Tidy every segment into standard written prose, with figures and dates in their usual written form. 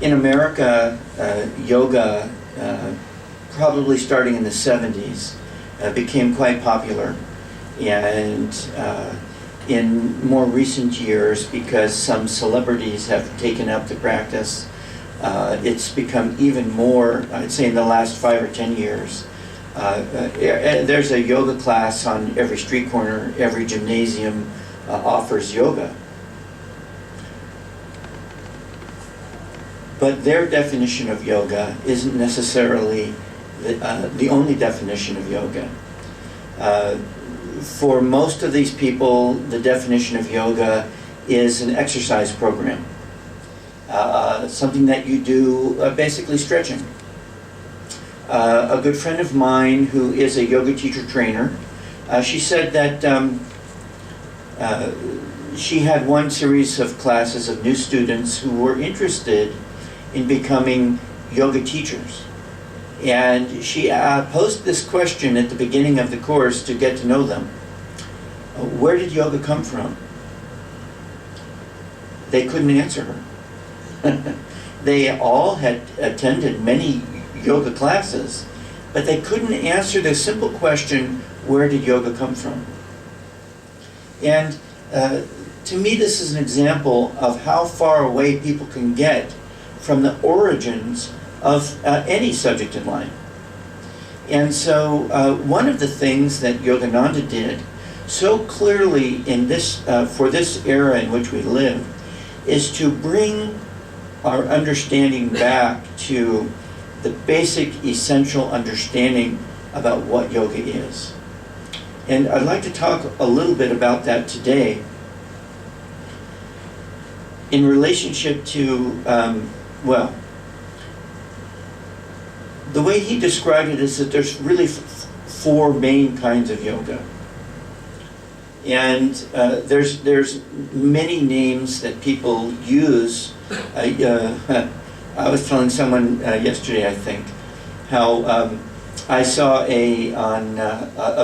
In America, yoga, probably starting in the 70s, became quite popular. And in more recent years, because some celebrities have taken up the practice, it's become even more, I'd say in the last 5 or 10 years. There's a yoga class on every street corner, every gymnasium offers yoga. But their definition of yoga isn't necessarily the only definition of yoga. For most of these people, the definition of yoga is an exercise program. Something that you do, basically stretching. A good friend of mine who is a yoga teacher trainer, she said that she had one series of classes of new students who were interested in becoming yoga teachers. And she posed this question at the beginning of the course to get to know them. Where did yoga come from? They couldn't answer her. They all had attended many yoga classes, but they couldn't answer the simple question, where did yoga come from? And to me, this is an example of how far away people can get from the origins of any subject in life. And so one of the things that Yogananda did so clearly in this, for this era in which we live, is to bring our understanding back to the basic essential understanding about what yoga is. And I'd like to talk a little bit about that today in relationship to, well, the way he described it is that there's really four main kinds of yoga. And there's many names that people use. I was telling someone yesterday, I think, how I saw a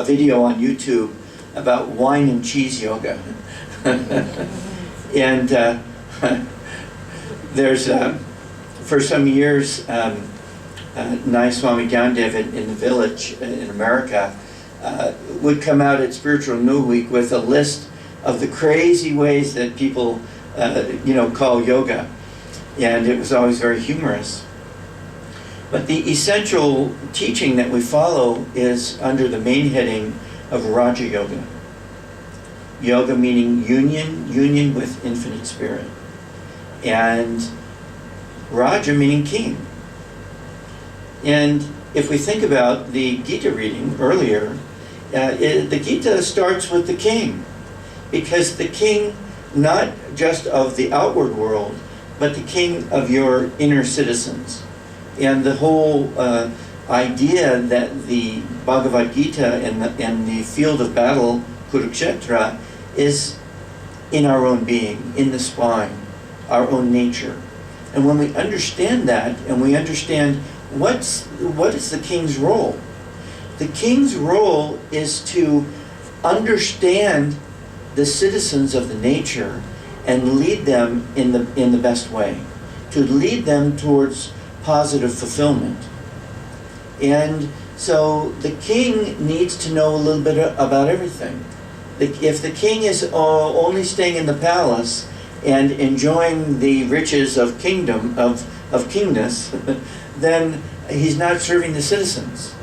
video on YouTube about wine and cheese yoga. And there's, for some years, Nayaswami in the village in America would come out at Spiritual New Week with a list of the crazy ways that people, call yoga. And it was always very humorous. But the essential teaching that we follow is under the main heading of Raja Yoga. Yoga meaning union with infinite spirit. And Raja meaning king. And if we think about the Gita reading earlier, the Gita starts with the king. Because the king, not just of the outward world, but the king of your inner citizens. And the whole idea that the Bhagavad Gita and the field of battle, Kurukshetra, is in our own being, in the spine, our own nature. And when we understand that, and we understand what is the king's role? The king's role is to understand the citizens of the nature and lead them in the best way, to lead them towards positive fulfillment. And so the king needs to know a little bit about everything. If the king is only staying in the palace and enjoying the riches of kingdom, of kingness, then he's not serving the citizens.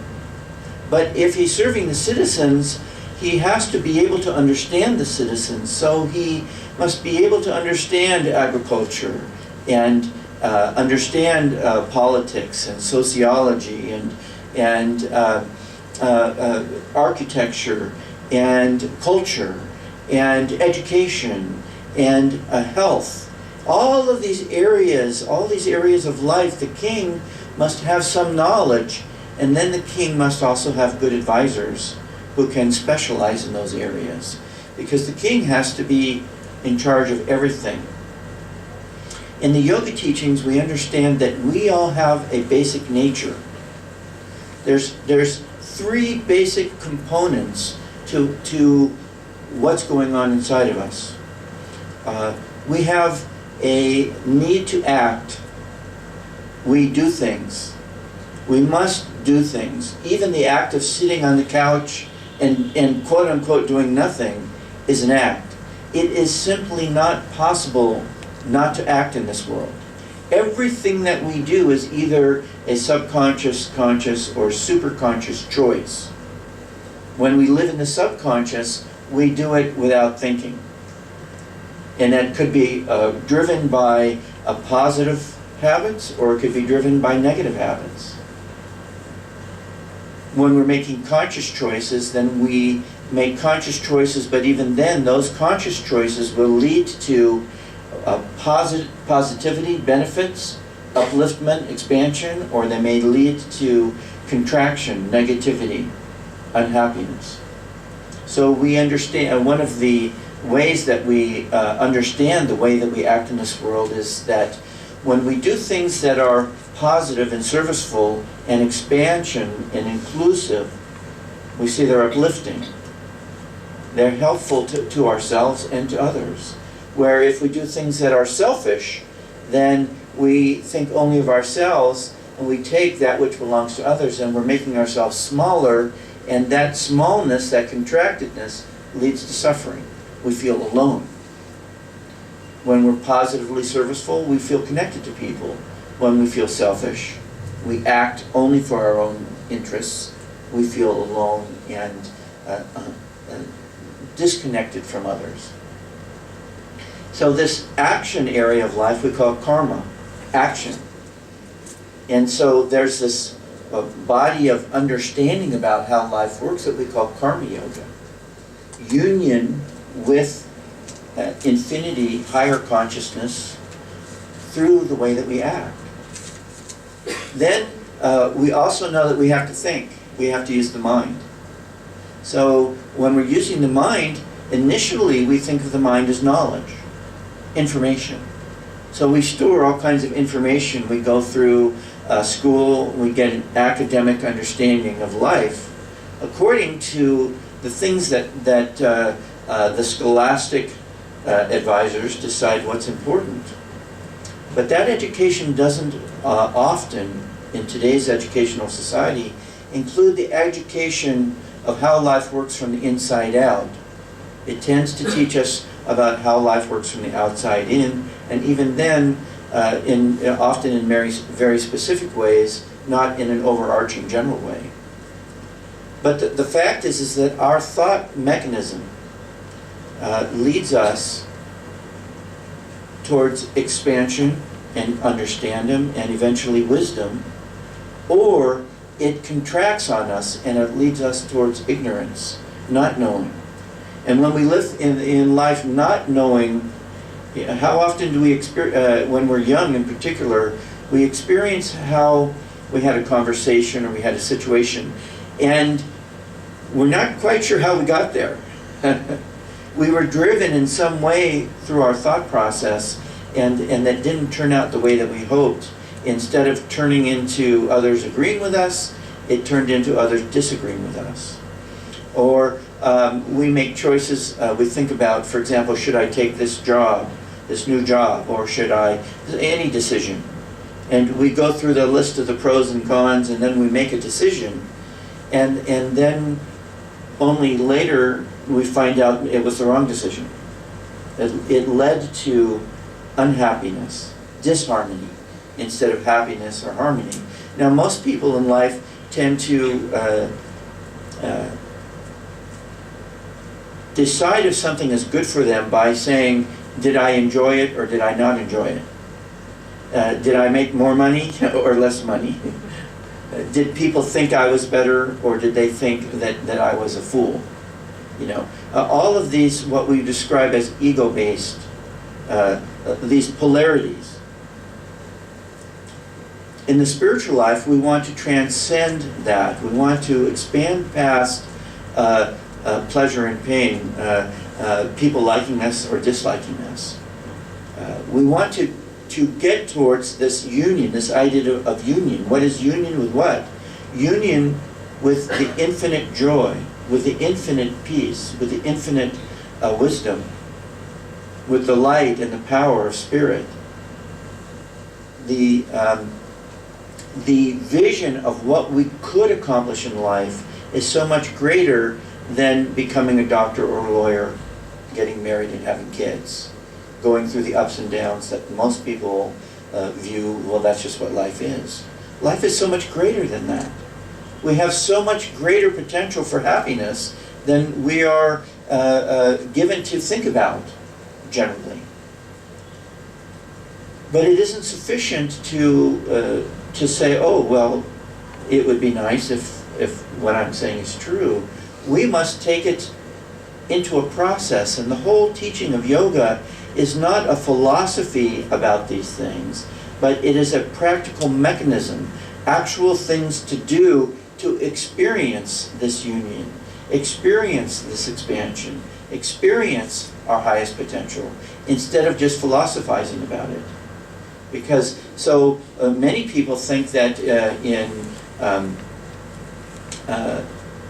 But if he's serving the citizens, he has to be able to understand the citizens. So he must be able to understand agriculture and understand politics and sociology and architecture and culture and education and health. All these areas of life, the king must have some knowledge, and then the king must also have good advisors who can specialize in those areas. Because the king has to be in charge of everything. In the yoga teachings, we understand that we all have a basic nature. There's three basic components to what's going on inside of us. We have a need to act, we do things. We must do things. Even the act of sitting on the couch and quote unquote doing nothing is an act. It is simply not possible not to act in this world. Everything that we do is either a subconscious, conscious, or superconscious choice. When we live in the subconscious, we do it without thinking. And that could be driven by positive habits, or it could be driven by negative habits. When we're making conscious choices, then we make conscious choices, but even then, those conscious choices will lead to positivity, benefits, upliftment, expansion, or they may lead to contraction, negativity, unhappiness. So we understand, one of the ways that we understand the way that we act in this world is that when we do things that are positive and serviceful and expansion and inclusive, we see they're uplifting. They're helpful to ourselves and to others. Where if we do things that are selfish, then we think only of ourselves and we take that which belongs to others, and we're making ourselves smaller, and that smallness, that contractedness, leads to suffering. We feel alone. When we're positively serviceful, we feel connected to people. When we feel selfish, we act only for our own interests. We feel alone and disconnected from others. So this action area of life we call karma, action. And so there's this body of understanding about how life works that we call karma yoga. Union with infinity, higher consciousness, through the way that we act. Then we also know that we have to think. We have to use the mind. So when we're using the mind, initially we think of the mind as knowledge, information. So we store all kinds of information. We go through school, we get an academic understanding of life according to the things that the scholastic advisors decide what's important. But that education doesn't often, in today's educational society, include the education of how life works from the inside out. It tends to teach us about how life works from the outside in, and even then, often in very specific ways, not in an overarching general way. But the fact is that our thought mechanism leads us towards expansion and understanding and eventually wisdom, or it contracts on us and it leads us towards ignorance, not knowing. And when we live in life not knowing, how often do we experience, when we're young in particular, we experience how we had a conversation or we had a situation and we're not quite sure how we got there. We were driven in some way through our thought process, and that didn't turn out the way that we hoped. Instead of turning into others agreeing with us, it turned into others disagreeing with us. Or we make choices, we think about, for example, should I take this job, this new job, or should I, any decision. And we go through the list of the pros and cons, and then we make a decision. And then only later we find out it was the wrong decision. It led to unhappiness, disharmony, instead of happiness or harmony. Now, most people in life tend to decide if something is good for them by saying, did I enjoy it or did I not enjoy it? Did I make more money or less money? Did people think I was better, or did they think that I was a fool? You know, all of these, what we describe as ego-based, these polarities. In the spiritual life, we want to transcend that. We want to expand past pleasure and pain, people liking us or disliking us. We want to get towards this union, this idea of union. What is union with what? Union with the infinite joy, with the infinite peace, with the infinite wisdom, with the light and the power of spirit. The the vision of what we could accomplish in life is so much greater than becoming a doctor or a lawyer, getting married and having kids, going through the ups and downs that most people view, well, that's just what life is. Life is so much greater than that. We have so much greater potential for happiness than we are given to think about, generally. But it isn't sufficient to say, oh, well, it would be nice if what I'm saying is true. We must take it into a process, and the whole teaching of yoga is not a philosophy about these things, but it is a practical mechanism, actual things to do to experience this union, experience this expansion, experience our highest potential, instead of just philosophizing about it. Because so many people think that in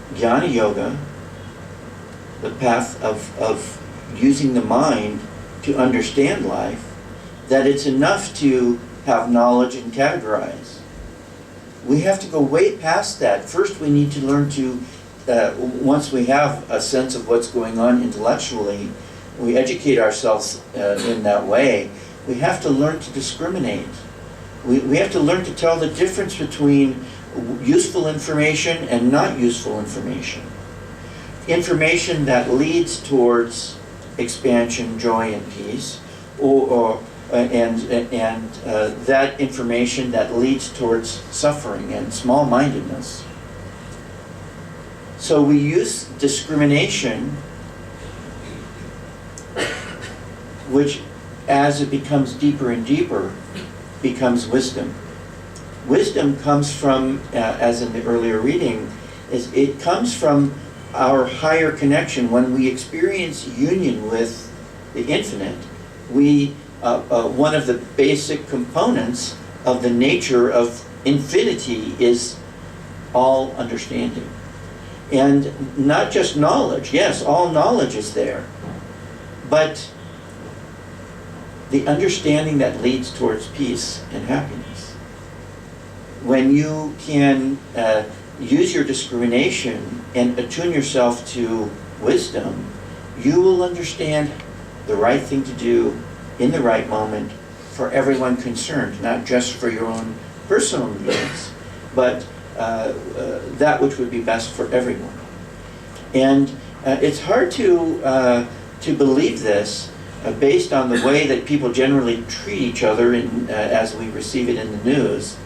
jnana yoga, the path of using the mind to understand life, that it's enough to have knowledge and categorize. We have to go way past that. First we need to learn to, once we have a sense of what's going on intellectually, we educate ourselves in that way, we have to learn to discriminate. We have to learn to tell the difference between useful information and not useful information. Information that leads towards expansion, joy, and peace, and that information that leads towards suffering and small-mindedness. So we use discrimination, which, as it becomes deeper and deeper, becomes wisdom. Wisdom comes from, as in the earlier reading, it comes from our higher connection. When we experience union with the infinite, one of the basic components of the nature of infinity is all understanding. And not just knowledge. Yes, all knowledge is there. But the understanding that leads towards peace and happiness. When you can use your discrimination and attune yourself to wisdom, you will understand the right thing to do in the right moment for everyone concerned, not just for your own personal needs, but that which would be best for everyone. And it's hard to believe this based on the way that people generally treat each other as we receive it in the news.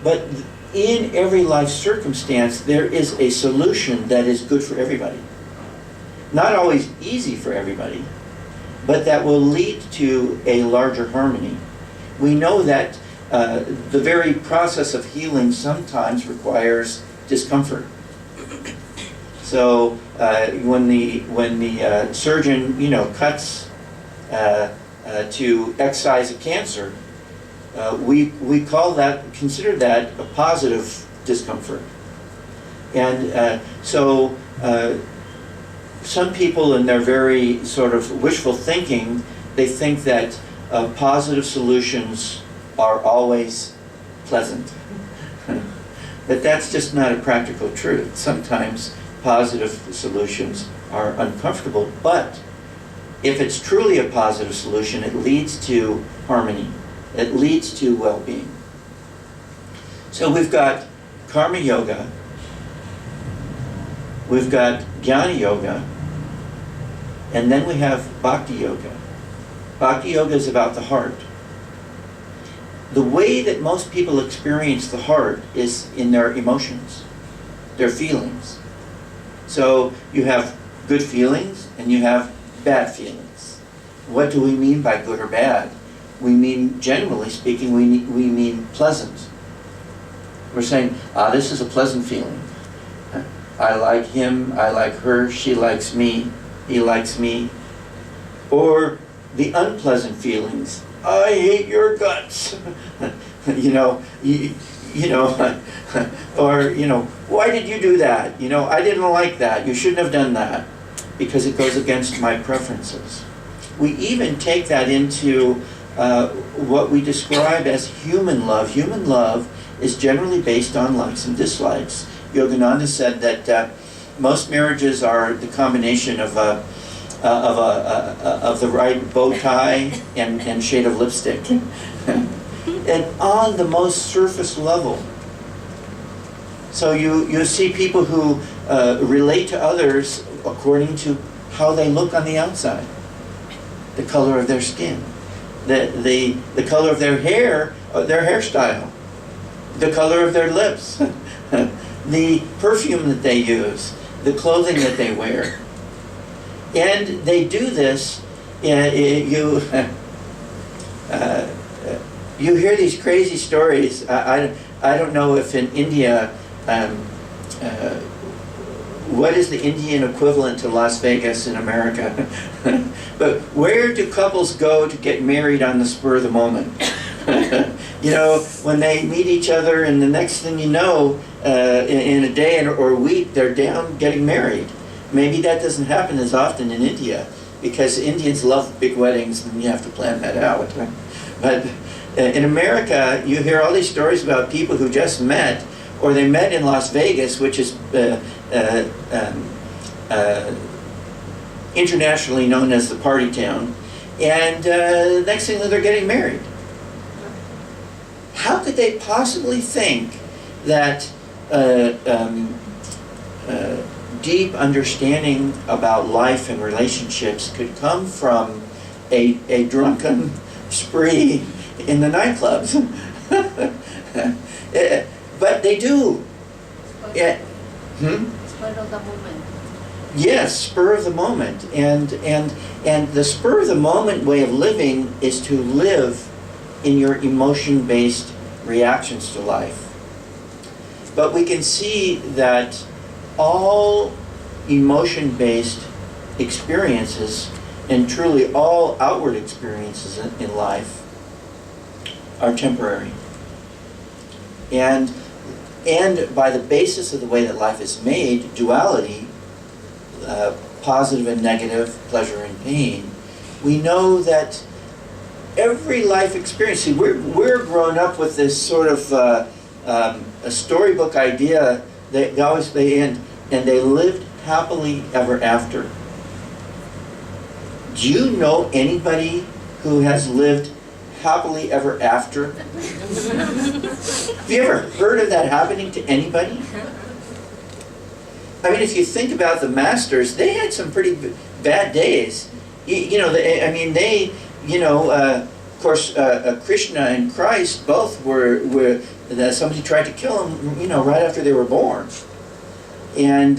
But in every life circumstance, there is a solution that is good for everybody. Not always easy for everybody, but that will lead to a larger harmony. We know that the very process of healing sometimes requires discomfort. So when the surgeon cuts to excise a cancer, we consider that a positive discomfort. And so some people, in their very sort of wishful thinking, they think that positive solutions are always pleasant. But that's just not a practical truth. Sometimes positive solutions are uncomfortable, but if it's truly a positive solution, it leads to harmony. It leads to well-being. So we've got karma yoga, we've got jnana yoga, and then we have bhakti yoga. Bhakti yoga is about the heart. The way that most people experience the heart is in their emotions, their feelings. So you have good feelings and you have bad feelings. What do we mean by good or bad? We mean, generally speaking, we mean pleasant. We're saying, this is a pleasant feeling. I like him, I like her, she likes me, he likes me. Or the unpleasant feelings. I hate your guts. Or, why did you do that? I didn't like that. You shouldn't have done that because it goes against my preferences. We even take that into what we describe as human love. Human love is generally based on likes and dislikes. Yogananda said that most marriages are the combination of the right bow tie and shade of lipstick. And on the most surface level. So you see people who relate to others according to how they look on the outside. The color of their skin. The color of their hair, their hairstyle. The color of their lips. The perfume that they use. The clothing that they wear. And they do this, you hear these crazy stories. I don't know if in India, what is the Indian equivalent to Las Vegas in America? But where do couples go to get married on the spur of the moment? You know, when they meet each other, and the next thing you know, in a day or a week, they're down getting married. Maybe that doesn't happen as often in India, because Indians love big weddings, and you have to plan that out. But in America, you hear all these stories about people who just met, or they met in Las Vegas, which is internationally known as the party town, and next thing they're getting married. How could they possibly think that deep understanding about life and relationships could come from a drunken spree in the nightclubs? But they do. Yeah. Spur of the moment. Yes, spur of the moment. And the spur of the moment way of living is to live in your emotion-based reactions to life. But we can see that all emotion-based experiences, and truly all outward experiences in life, are temporary. And by the basis of the way that life is made, duality, positive and negative, pleasure and pain, we know that every life experience, see, we're grown up with this sort of a storybook idea that they end, and they lived happily ever after. Do you know anybody who has lived happily ever after? Have you ever heard of that happening to anybody? I mean, if you think about the masters, they had some pretty bad days. Of course, Krishna and Christ both were somebody tried to kill them, right after they were born. And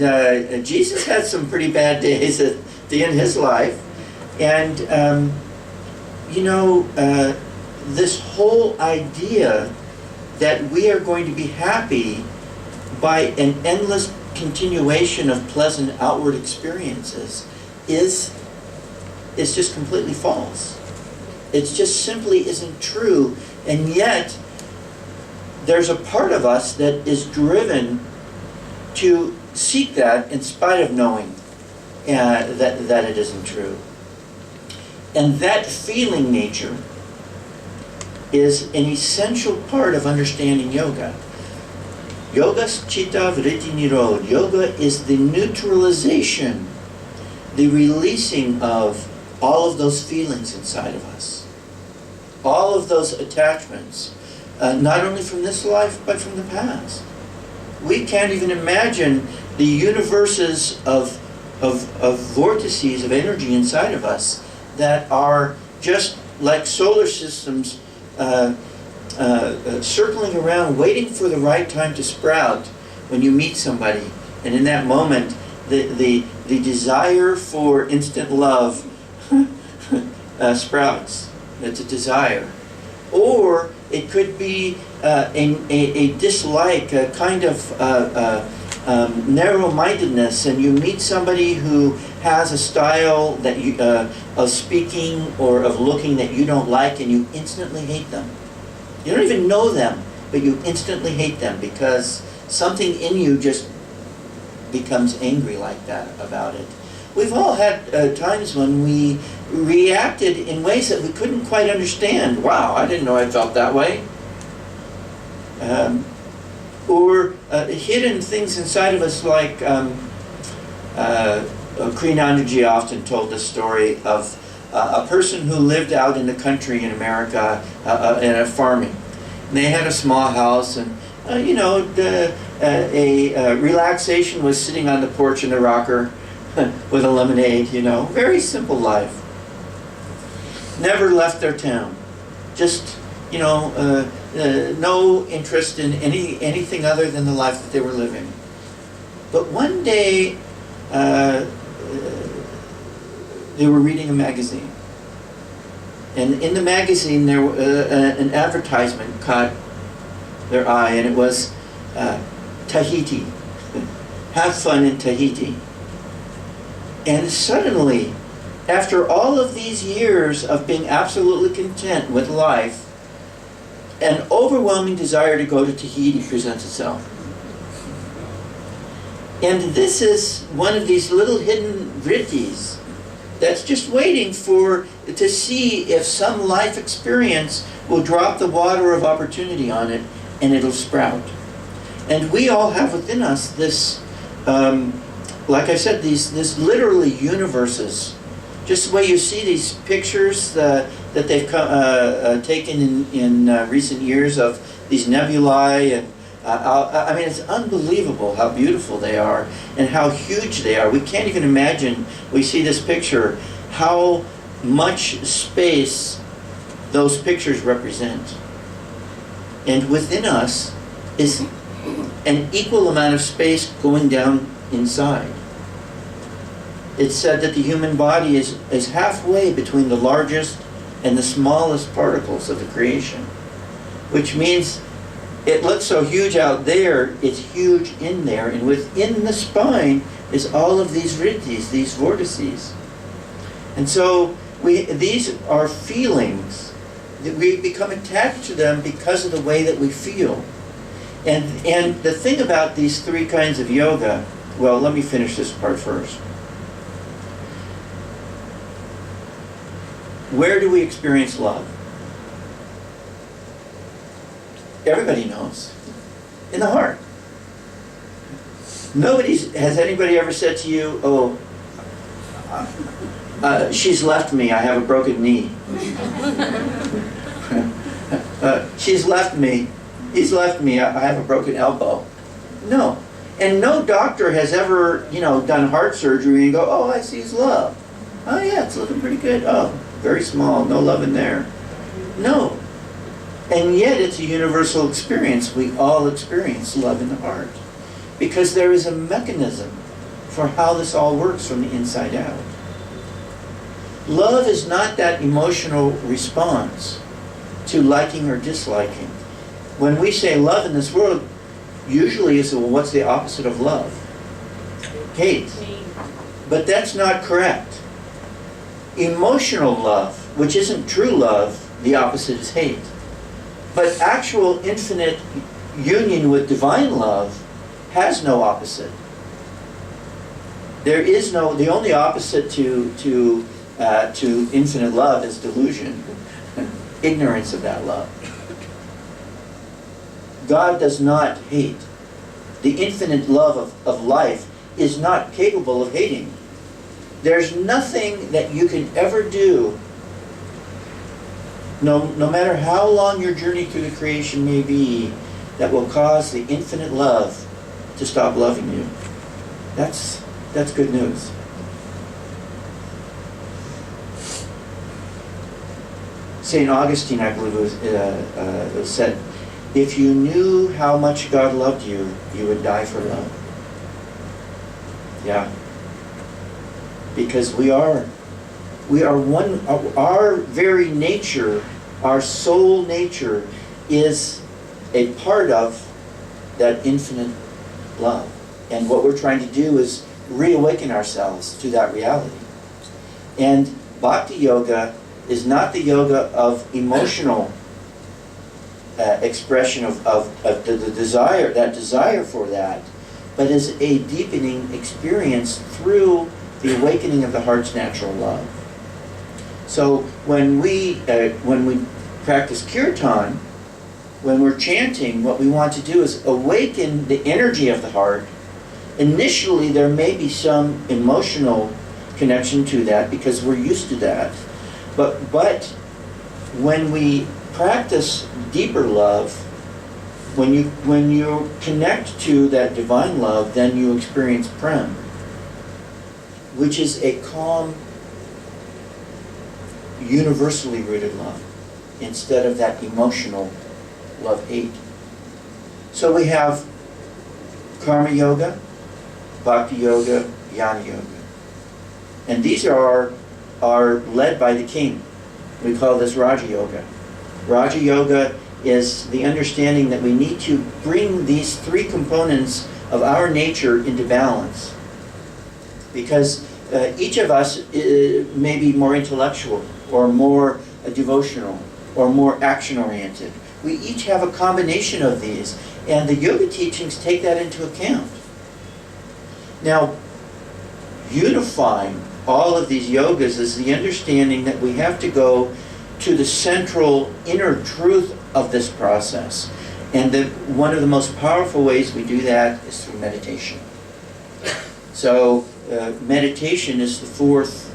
Jesus had some pretty bad days at the end of his life. And, this whole idea that we are going to be happy by an endless continuation of pleasant outward experiences is just completely false. It just simply isn't true. And yet, there's a part of us that is driven to seek that in spite of knowing that it isn't true. And that feeling nature is an essential part of understanding yoga. Yoga's chitta vritti nirod. Yoga is the neutralization, the releasing of all of those feelings inside of us. All of those attachments, not only from this life, but from the past. We can't even imagine the universes of vortices of energy inside of us that are just like solar systems circling around, waiting for the right time to sprout when you meet somebody. And in that moment, the desire for instant love sprouts. It's a desire. Or it could be a dislike, a kind of narrow-mindedness, and you meet somebody who has a style that you, of speaking or of looking that you don't like, and you instantly hate them. You don't even know them, but you instantly hate them because something in you just becomes angry like that about it. We've all had times when we reacted in ways that we couldn't quite understand. Wow, I didn't know I felt that way. or hidden things inside of us like Kriyanandaji often told the story of a person who lived out in the country in America in a farming. And they had a small house, and relaxation was sitting on the porch in the rocker with a lemonade, very simple life. Never left their town. Just, no interest in anything other than the life that they were living. But one day, they were reading a magazine. And in the magazine, there an advertisement caught their eye, and it was Tahiti. Have fun in Tahiti. And suddenly, after all of these years of being absolutely content with life, an overwhelming desire to go to Tahiti presents itself. And this is one of these little hidden vrittis that's just waiting to see if some life experience will drop the water of opportunity on it, and it'll sprout. And we all have within us this, like I said, this literally universes. Just the way you see these pictures that they've taken in recent years of these nebulae, and I mean, it's unbelievable how beautiful they are and how huge they are. We can't even imagine, we see this picture, how much space those pictures represent. And within us is an equal amount of space going down inside. It's said that the human body is halfway between the largest and the smallest particles of the creation, which means it looks so huge out there, it's huge in there, and within the spine is all of these vrittis, these vortices. And so these are feelings that we become attached to them because of the way that we feel. And the thing about these three kinds of yoga, well, let me finish this part first. Where do we experience love? Everybody knows. In the heart. Has anybody ever said to you, oh, she's left me, I have a broken knee. She's left me, he's left me, I have a broken elbow. No. And no doctor has ever, done heart surgery and go, oh, I see his love. Oh yeah, it's looking pretty good. Oh, very small, no love in there. No. And yet it's a universal experience. We all experience love in the heart. Because there is a mechanism for how this all works from the inside out. Love is not that emotional response to liking or disliking. When we say love in this world, usually is, well, what's the opposite of love? Hate. But that's not correct. Emotional love, which isn't true love, the opposite is hate. But actual infinite union with divine love has no opposite. There is no, the only opposite to infinite love is delusion, ignorance of that love. God does not hate. The infinite love of life is not capable of hating. There's nothing that you can ever do, no matter how long your journey through the creation may be, that will cause the infinite love to stop loving you. That's good news. St. Augustine, I believe, said, if you knew how much God loved you, you would die for love. Yeah. Because we are one, our very nature, our soul nature is a part of that infinite love. And what we're trying to do is reawaken ourselves to that reality. And Bhakti Yoga is not the yoga of emotional expression of the desire, that desire for that, but is a deepening experience through the awakening of the heart's natural love. So when we practice kirtan, when we're chanting, what we want to do is awaken the energy of the heart. Initially, there may be some emotional connection to that because we're used to that. But when we practice deeper love, when you connect to that divine love, then you experience prem, which is a calm, universally rooted love, instead of that emotional love-hate. So we have karma yoga, bhakti yoga, jnana yoga. And these are led by the king. We call this Raja Yoga. Raja Yoga is the understanding that we need to bring these three components of our nature into balance. Because each of us may be more intellectual, or more devotional, or more action-oriented. We each have a combination of these, and the yoga teachings take that into account. Now, unifying all of these yogas is the understanding that we have to go to the central inner truth of this process. And one of the most powerful ways we do that is through meditation. So meditation is the fourth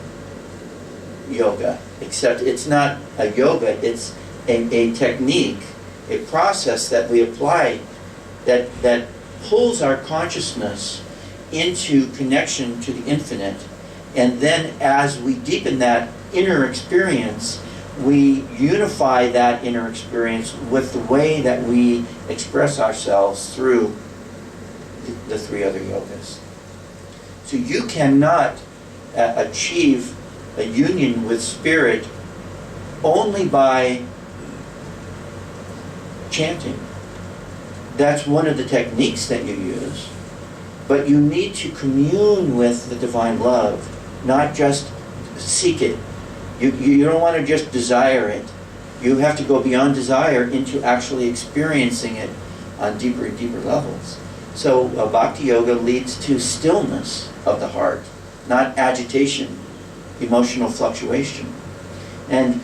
yoga, except it's not a yoga, it's a technique, a process that we apply that pulls our consciousness into connection to the infinite. And then as we deepen that inner experience, we unify that inner experience with the way that we express ourselves through the three other yogas. So you cannot achieve a union with spirit only by chanting. That's one of the techniques that you use. But you need to commune with the divine love, not just seek it. You don't want to just desire it. You have to go beyond desire into actually experiencing it on deeper and deeper levels. So Bhakti Yoga leads to stillness of the heart, not agitation, emotional fluctuation. And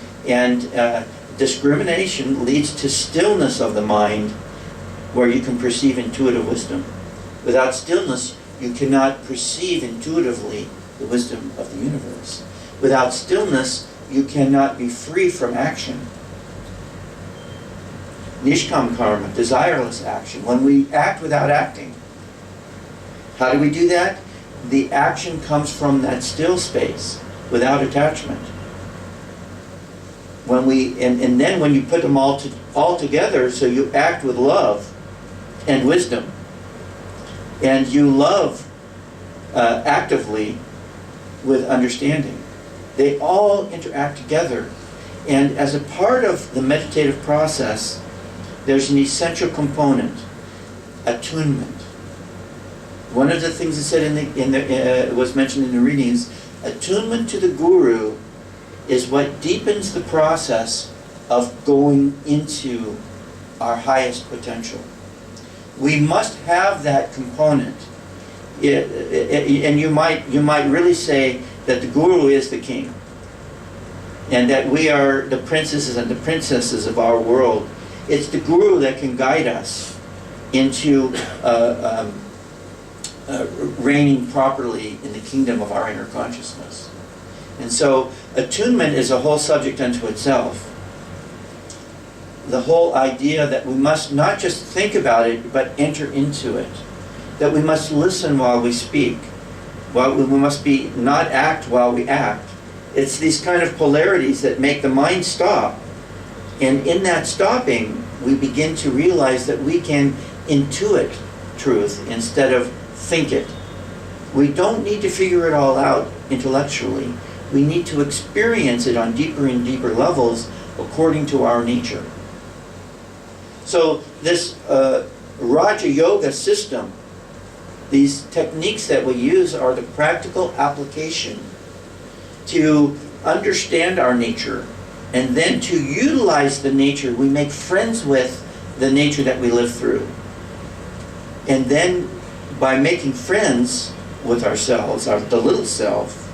discrimination leads to stillness of the mind, where you can perceive intuitive wisdom. Without stillness, you cannot perceive intuitively the wisdom of the universe. Without stillness, you cannot be free from action. Nishkam karma, desireless action, when we act without acting. How do we do that? The action comes from that still space, without attachment. And then when you put them all together, so you act with love and wisdom, and you love actively with understanding. They all interact together. And as a part of the meditative process, there's an essential component, attunement. One of the things that said was mentioned in the readings, attunement to the Guru is what deepens the process of going into our highest potential. We must have that component. And you might really say that the Guru is the king, and that we are the princes and the princesses of our world. It's the Guru that can guide us into reigning properly in the kingdom of our inner consciousness. And so attunement is a whole subject unto itself. The whole idea that we must not just think about it, but enter into it. That we must listen while we speak. We must not act while we act. It's these kind of polarities that make the mind stop. And in that stopping, we begin to realize that we can intuit truth instead of think it. We don't need to figure it all out intellectually. We need to experience it on deeper and deeper levels according to our nature. So this Raja Yoga system, these techniques that we use are the practical application to understand our nature, and then to utilize the nature. We make friends with the nature that we live through. And then by making friends with ourselves, the little self,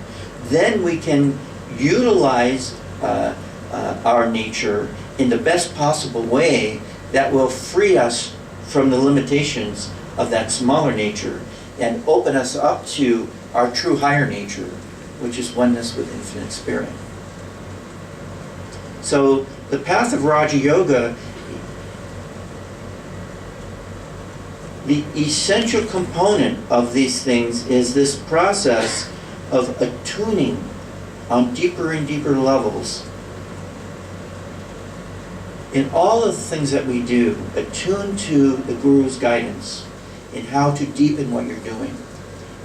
then we can utilize our nature in the best possible way that will free us from the limitations of that smaller nature and open us up to our true higher nature, which is oneness with infinite spirit. So the path of Raja Yoga, the essential component of these things is this process of attuning on deeper and deeper levels. In all of the things that we do, attune to the Guru's guidance in how to deepen what you're doing.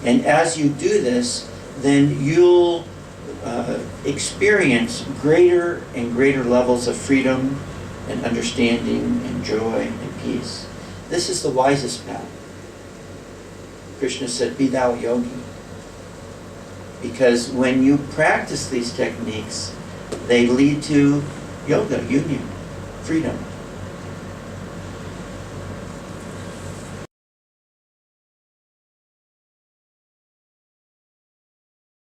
And as you do this, then you'll experience greater and greater levels of freedom and understanding and joy and peace. This is the wisest path. Krishna said, "Be thou a yogi." Because when you practice these techniques, they lead to yoga, union, freedom.